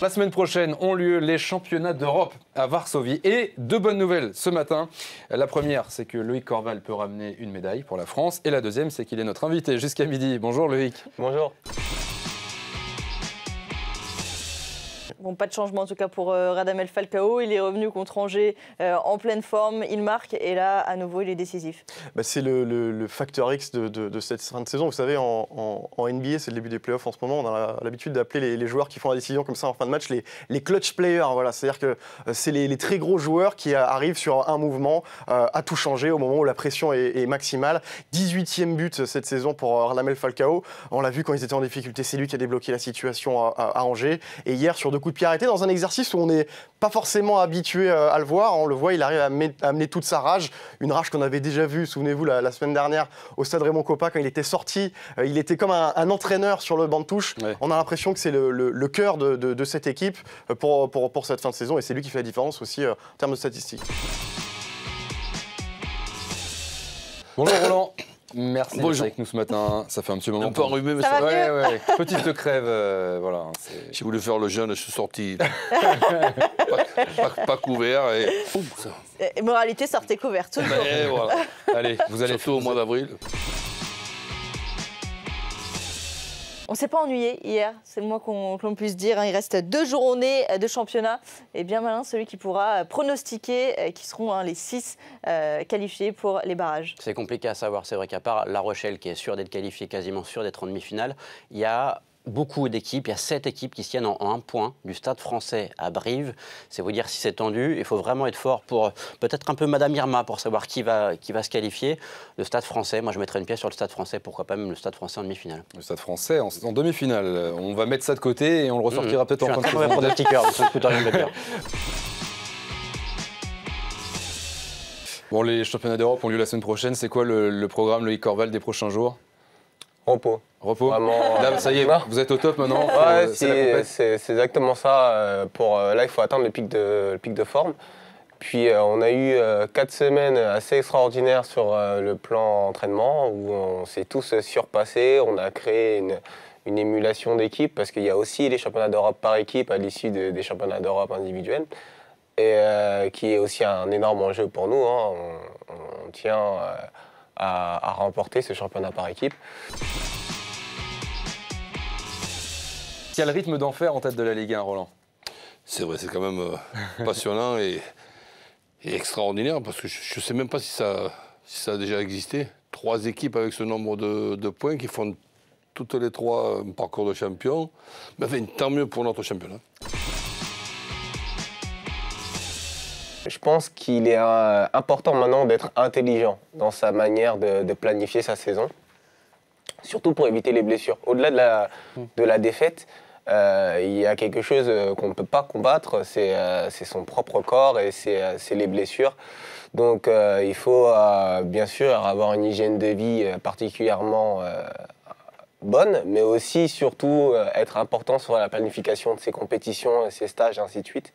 La semaine prochaine ont lieu les championnats d'Europe à Varsovie. Et deux bonnes nouvelles ce matin. La première, c'est que Loïc Corval peut ramener une médaille pour la France. Et la deuxième, c'est qu'il est notre invité jusqu'à midi. Bonjour Loïc. Bonjour. Bon, pas de changement en tout cas pour Radamel Falcao. Il est revenu contre Angers en pleine forme. Il marque et là, à nouveau, il est décisif. C'est le facteur X de cette fin de saison. Vous savez, en NBA, c'est le début des playoffs en ce moment. On a l'habitude d'appeler les joueurs qui font la décision comme ça en fin de match les clutch players. Voilà. C'est-à-dire que c'est les très gros joueurs qui arrivent sur un mouvement à tout changer au moment où la pression est maximale. 18e but cette saison pour Radamel Falcao. On l'a vu quand ils étaient en difficulté. C'est lui qui a débloqué la situation à Angers. Et hier, sur 2 coups de pied arrêtés, dans un exercice où on n'est pas forcément habitué à le voir. On le voit, il arrive à amener toute sa rage. Une rage qu'on avait déjà vue, souvenez-vous, la semaine dernière au stade Raymond Kopa, quand il était sorti. Il était comme un entraîneur sur le banc de touche. Ouais. On a l'impression que c'est le cœur de cette équipe pour cette fin de saison. Et c'est lui qui fait la différence aussi en termes de statistiques. Bonjour Roland. Merci d'être avec nous ce matin. Ça fait un petit moment. Un peu enrhumé, mais ça va mieux. Ouais. Petite crève, voilà. J'ai voulu faire le jeûne, je suis sorti pas couvert et moralité, sortez couvert toujours. Et voilà. Allez, vous allez surtout au mois d'avril. On ne s'est pas ennuyé hier, c'est le moins qu'on puisse dire. Il reste 2 journées de championnat. Et bien malin, celui qui pourra pronostiquer qui seront les 6 qualifiés pour les barrages. C'est compliqué à savoir. C'est vrai qu'à part La Rochelle, qui est sûre d'être qualifiée, quasiment sûre d'être en demi-finale, il y a beaucoup d'équipes. Il y a 7 équipes qui se tiennent en 1 point du Stade Français à Brive. C'est vous dire si c'est tendu. Il faut vraiment être fort pour peut-être un peu Madame Irma pour savoir qui va se qualifier. Le Stade Français, moi je mettrais une pièce sur le Stade Français. Pourquoi pas même le Stade Français en demi-finale. Le Stade Français en demi-finale. On va mettre ça de côté et on le ressortira peut-être en fin de saison. Pour des stickers, Bon, les championnats d'Europe ont lieu la semaine prochaine. C'est quoi le programme Loïc Corval des prochains jours? Repos. Vraiment, là, ça y est, vous êtes au top maintenant. Ouais, c'est exactement ça. Là, il faut atteindre le pic de forme. Puis on a eu 4 semaines assez extraordinaires sur le plan entraînement où on s'est tous surpassés. On a créé une émulation d'équipe parce qu'il y a aussi les championnats d'Europe par équipe à l'issue des championnats d'Europe individuels. Et qui est aussi un énorme enjeu pour nous. Hein. On tient à remporter ce championnat par équipe. Il y a le rythme d'enfer en tête de la Ligue 1, Roland. C'est vrai, c'est quand même passionnant et extraordinaire parce que je ne sais même pas si ça a déjà existé. 3 équipes avec ce nombre de points qui font toutes les 3 un parcours de champion. Mais enfin, tant mieux pour notre championnat. Je pense qu'il est important maintenant d'être intelligent dans sa manière de planifier sa saison, surtout pour éviter les blessures. Au-delà de la défaite, il y a quelque chose qu'on ne peut pas combattre, c'est son propre corps et c'est les blessures. Donc il faut bien sûr avoir une hygiène de vie particulièrement bonne, mais aussi surtout être important sur la planification de ses compétitions, ses stages, ainsi de suite.